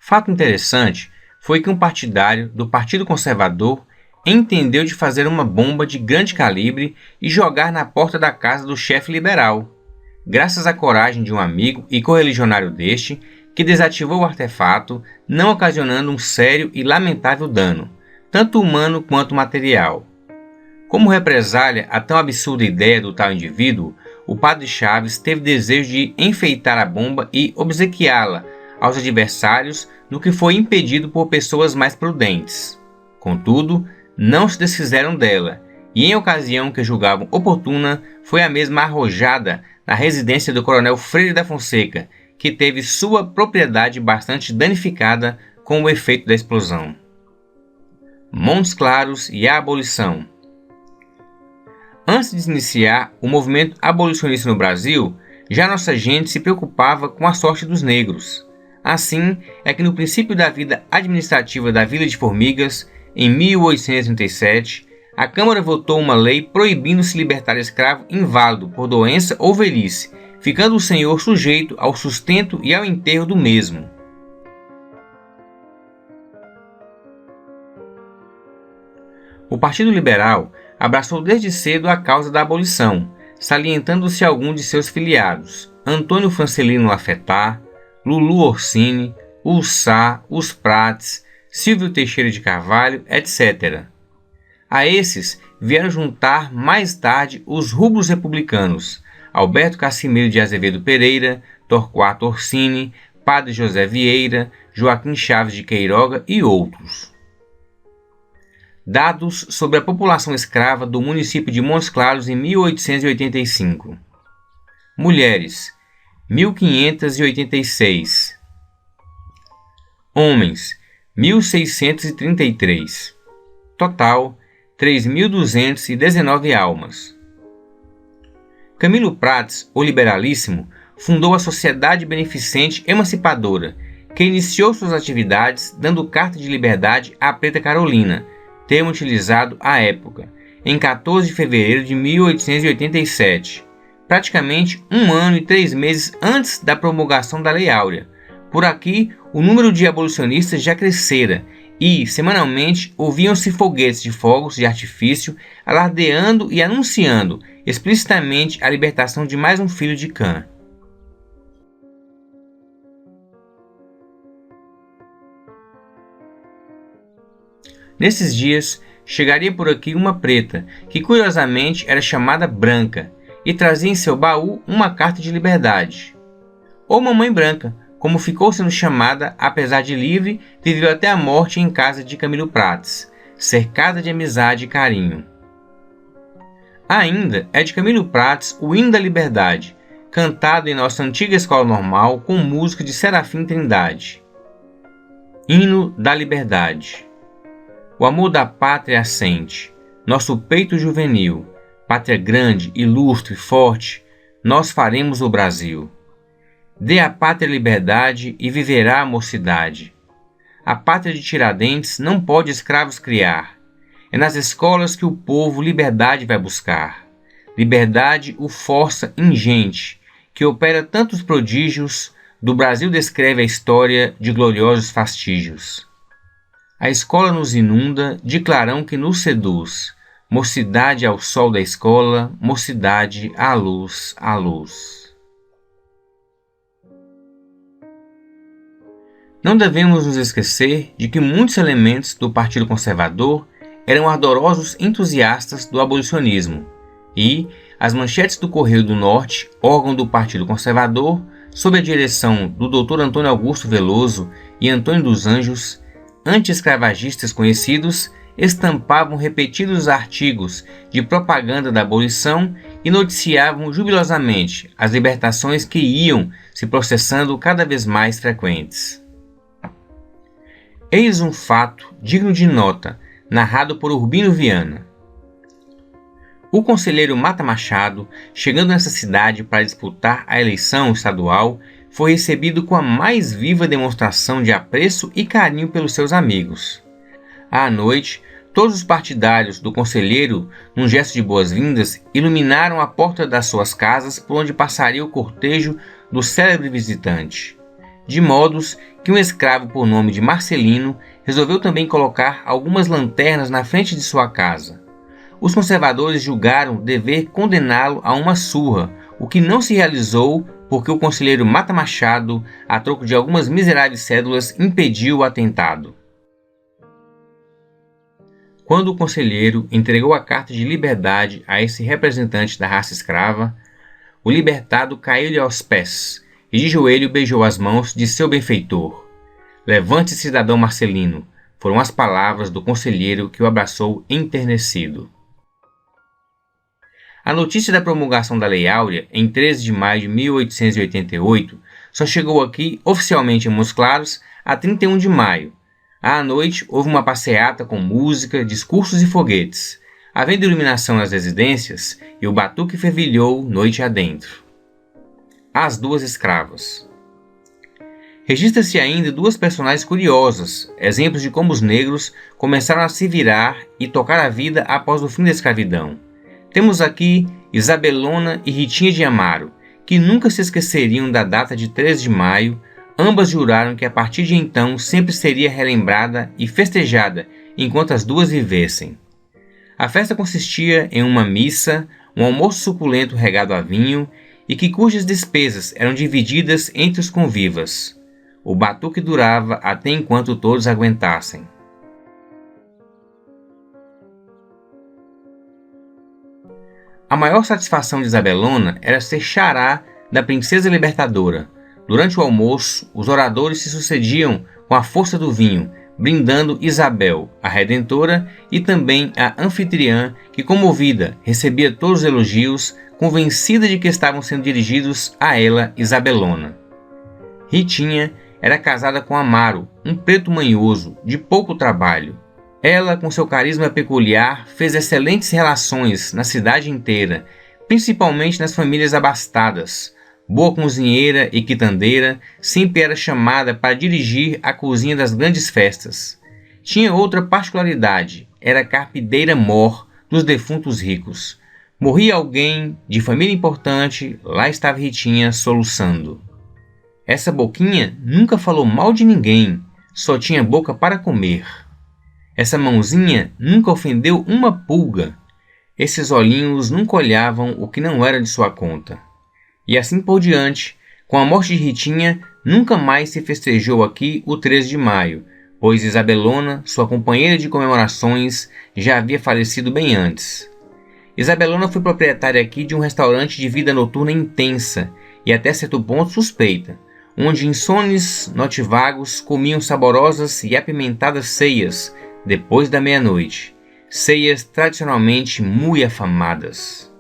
Fato interessante foi que um partidário do Partido Conservador entendeu de fazer uma bomba de grande calibre e jogar na porta da casa do chefe liberal, graças à coragem de um amigo e correligionário deste, que desativou o artefato, não ocasionando um sério e lamentável dano, tanto humano quanto material. Como represália a tão absurda ideia do tal indivíduo, o padre Chaves teve desejo de enfeitar a bomba e obsequiá-la aos adversários, no que foi impedido por pessoas mais prudentes. Contudo, não se desfizeram dela, e em ocasião que julgavam oportuna, foi a mesma arrojada na residência do coronel Freire da Fonseca, que teve sua propriedade bastante danificada com o efeito da explosão. Montes Claros e a abolição. Antes de iniciar o movimento abolicionista no Brasil, já nossa gente se preocupava com a sorte dos negros. Assim é que no princípio da vida administrativa da Vila de Formigas, em 1837, a Câmara votou uma lei proibindo se libertar escravo inválido por doença ou velhice, ficando o senhor sujeito ao sustento e ao enterro do mesmo. O Partido Liberal abraçou desde cedo a causa da abolição, salientando-se alguns de seus filiados: Antônio Francelino Lafetá, Lulu Orsini, Ursá, Os Prates, Silvio Teixeira de Carvalho, etc. A esses vieram juntar mais tarde os rubros republicanos: Alberto Cassimeiro de Azevedo Pereira, Torquato Orsini, Padre José Vieira, Joaquim Chaves de Queiroga e outros. Dados sobre a população escrava do município de Montes Claros em 1885. Mulheres, 1.586. Homens, 1.633. Total, 3.219 almas. Camilo Prates, o Liberalíssimo, fundou a Sociedade Beneficente Emancipadora, que iniciou suas atividades dando carta de liberdade à Preta Carolina, termo utilizado à época, em 14 de fevereiro de 1887, praticamente 1 ano e 3 meses antes da promulgação da Lei Áurea. Por aqui, o número de abolicionistas já crescera e, semanalmente, ouviam-se foguetes de fogos de artifício alardeando e anunciando explicitamente a libertação de mais um filho de Cã. Nesses dias, chegaria por aqui uma preta, que curiosamente era chamada Branca, e trazia em seu baú uma carta de liberdade. Ou Mamãe Branca, como ficou sendo chamada, apesar de livre, viveu até a morte em casa de Camilo Prates, cercada de amizade e carinho. Ainda é de Camilo Prates o Hino da Liberdade, cantado em nossa antiga escola normal com música de Serafim Trindade. Hino da Liberdade. O amor da pátria assente, nosso peito juvenil, pátria grande, ilustre, forte, nós faremos o Brasil. Dê à pátria liberdade e viverá a mocidade. A pátria de Tiradentes não pode escravos criar. É nas escolas que o povo liberdade vai buscar. Liberdade o força ingente, que opera tantos prodígios, do Brasil descreve a história de gloriosos fastígios. A escola nos inunda de clarão que nos seduz. Mocidade ao sol da escola, mocidade à luz, à luz. Não devemos nos esquecer de que muitos elementos do Partido Conservador eram ardorosos entusiastas do abolicionismo e as manchetes do Correio do Norte, órgão do Partido Conservador, sob a direção do Dr. Antônio Augusto Veloso e Antônio dos Anjos, anti-escravagistas conhecidos, estampavam repetidos artigos de propaganda da abolição e noticiavam jubilosamente as libertações que iam se processando cada vez mais frequentes. Eis um fato digno de nota, narrado por Urbino Viana. O conselheiro Mata Machado, chegando nessa cidade para disputar a eleição estadual, foi recebido com a mais viva demonstração de apreço e carinho pelos seus amigos. À noite, todos os partidários do conselheiro, num gesto de boas-vindas, iluminaram a porta das suas casas por onde passaria o cortejo do célebre visitante. de modos que um escravo por nome de Marcelino resolveu também colocar algumas lanternas na frente de sua casa. Os conservadores julgaram dever condená-lo a uma surra, o que não se realizou porque o conselheiro Mata Machado, a troco de algumas miseráveis cédulas, impediu o atentado. Quando o conselheiro entregou a carta de liberdade a esse representante da raça escrava, o libertado caiu-lhe aos pés e de joelho beijou as mãos de seu benfeitor. "Levante-se, cidadão Marcelino", foram as palavras do conselheiro que o abraçou enternecido. A notícia da promulgação da Lei Áurea, em 13 de maio de 1888, só chegou aqui oficialmente em Montes Claros a 31 de maio. À noite, houve uma passeata com música, discursos e foguetes, havendo iluminação nas residências, e o batuque fervilhou noite adentro. As duas escravas. Registra-se ainda duas personagens curiosas, exemplos de como os negros começaram a se virar e tocar a vida após o fim da escravidão. Temos aqui Isabelona e Ritinha de Amaro, que nunca se esqueceriam da data de 13 de maio. Ambas juraram que a partir de então sempre seria relembrada e festejada enquanto as duas vivessem. A festa consistia em uma missa, um almoço suculento regado a vinho e cujas despesas eram divididas entre os convivas. O batuque durava até enquanto todos aguentassem. A maior satisfação de Isabelona era ser xará da princesa libertadora. Durante o almoço, os oradores se sucediam com a força do vinho, brindando Isabel, a redentora, e também a anfitriã, que, comovida, recebia todos os elogios, convencida de que estavam sendo dirigidos a ela, Isabelona. Ritinha era casada com Amaro, um preto manhoso, de pouco trabalho. Ela, com seu carisma peculiar, fez excelentes relações na cidade inteira, principalmente nas famílias abastadas. Boa cozinheira e quitandeira, sempre era chamada para dirigir a cozinha das grandes festas. Tinha outra particularidade, era carpideira mor dos defuntos ricos. Morria alguém de família importante, lá estava Ritinha soluçando. Essa boquinha nunca falou mal de ninguém, só tinha boca para comer. Essa mãozinha nunca ofendeu uma pulga. Esses olhinhos nunca olhavam o que não era de sua conta. E assim por diante, com a morte de Ritinha, nunca mais se festejou aqui o 13 de maio, pois Isabelona, sua companheira de comemorações, já havia falecido bem antes. Isabelona foi proprietária aqui de um restaurante de vida noturna intensa e até certo ponto suspeita, onde insones notivagos comiam saborosas e apimentadas ceias depois da meia-noite, ceias tradicionalmente muito afamadas.